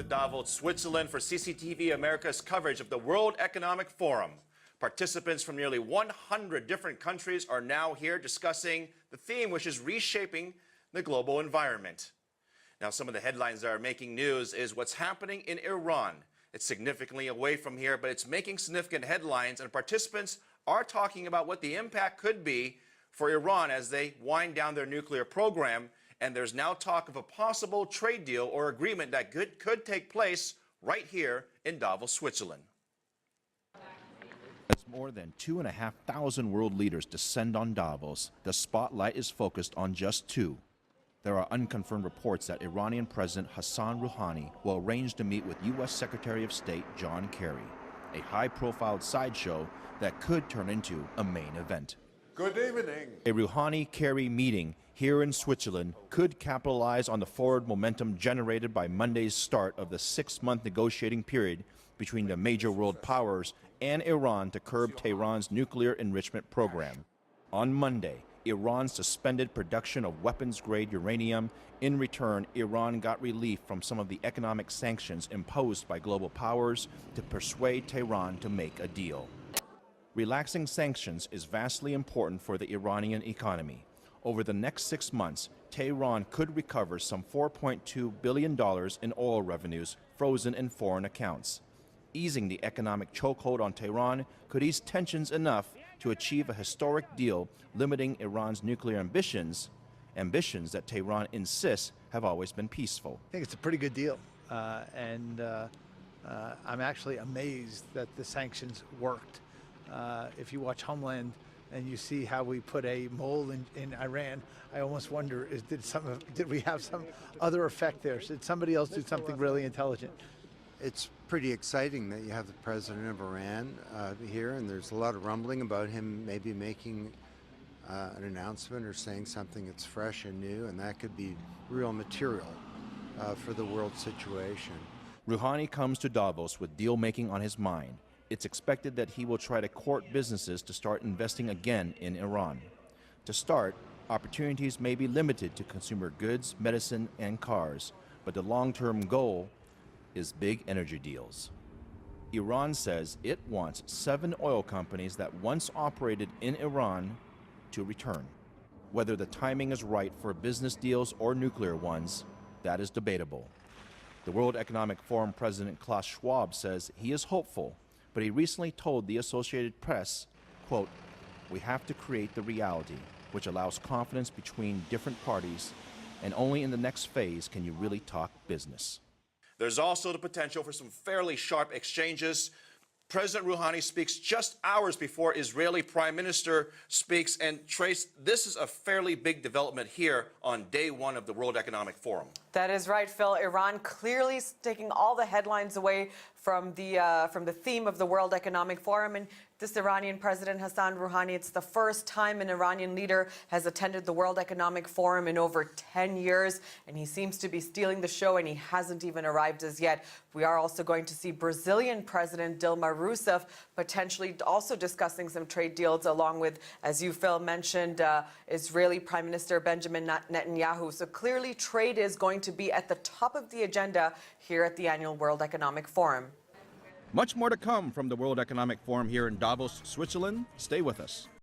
to Davos, Switzerland for CCTV America's coverage of the World Economic Forum. Participants from nearly 100 different countries are now here discussing the theme, which is reshaping the global environment. Now, some of the headlines that are making news is what's happening in Iran. It's significantly away from here, but it's making significant headlines, and participants are talking about what the impact could be for Iran as they wind down their nuclear program. And there's now talk of a possible trade deal or agreement that could take place right here in Davos, Switzerland. As more than 2,500 world leaders descend on Davos, the spotlight is focused on just two. There are unconfirmed reports that Iranian President Hassan Rouhani will arrange to meet with U.S. Secretary of State John Kerry, a high-profile sideshow that could turn into a main event. Good evening. A Rouhani-Kerry meeting here in Switzerland could capitalize on the forward momentum generated by Monday's start of the 6-month negotiating period between the major world powers and Iran to curb Tehran's nuclear enrichment program. On Monday, Iran suspended production of weapons-grade uranium. In return, Iran got relief from some of the economic sanctions imposed by global powers to persuade Tehran to make a deal. Relaxing sanctions is vastly important for the Iranian economy. Over the next 6 months, Tehran could recover some $4.2 billion in oil revenues frozen in foreign accounts. Easing the economic chokehold on Tehran could ease tensions enough to achieve a historic deal limiting Iran's nuclear ambitions that Tehran insists have always been peaceful. I think it's a pretty good deal, and I'm actually amazed that the sanctions worked. If you watch Homeland and you see how we put a mole in Iran, I almost wonder, did we have some other effect there? Did somebody else do something really intelligent? It's pretty exciting that you have the president of Iran here, and there's a lot of rumbling about him maybe making an announcement or saying something that's fresh and new, and that could be real material for the world situation. Rouhani comes to Davos with deal-making on his mind. It's expected that he will try to court businesses to start investing again in Iran. To start, opportunities may be limited to consumer goods, medicine, and cars, but the long-term goal is big energy deals. Iran says it wants 7 oil companies that once operated in Iran to return. Whether the timing is right for business deals or nuclear ones, that is debatable. The World Economic Forum President Klaus Schwab says he is hopeful, but he recently told the Associated Press, quote, "We have to create the reality which allows confidence between different parties, and only in the next phase can you really talk business." There's also the potential for some fairly sharp exchanges. President Rouhani speaks just hours before Israeli Prime Minister speaks. And Trace, this is a fairly big development here on day one of the World Economic Forum. That is right, Phil. Iran clearly taking all the headlines away from the theme of the World Economic Forum. And this Iranian President Hassan Rouhani, it's the first time an Iranian leader has attended the World Economic Forum in over 10 years. And he seems to be stealing the show, and he hasn't even arrived as yet. We are also going to see Brazilian President Dilma Rousseff potentially also discussing some trade deals, along with, as you, Phil, mentioned, Israeli Prime Minister Benjamin Netanyahu. So clearly trade is going to be at the top of the agenda here at the annual World Economic Forum. Much more to come from the World Economic Forum here in Davos, Switzerland. Stay with us.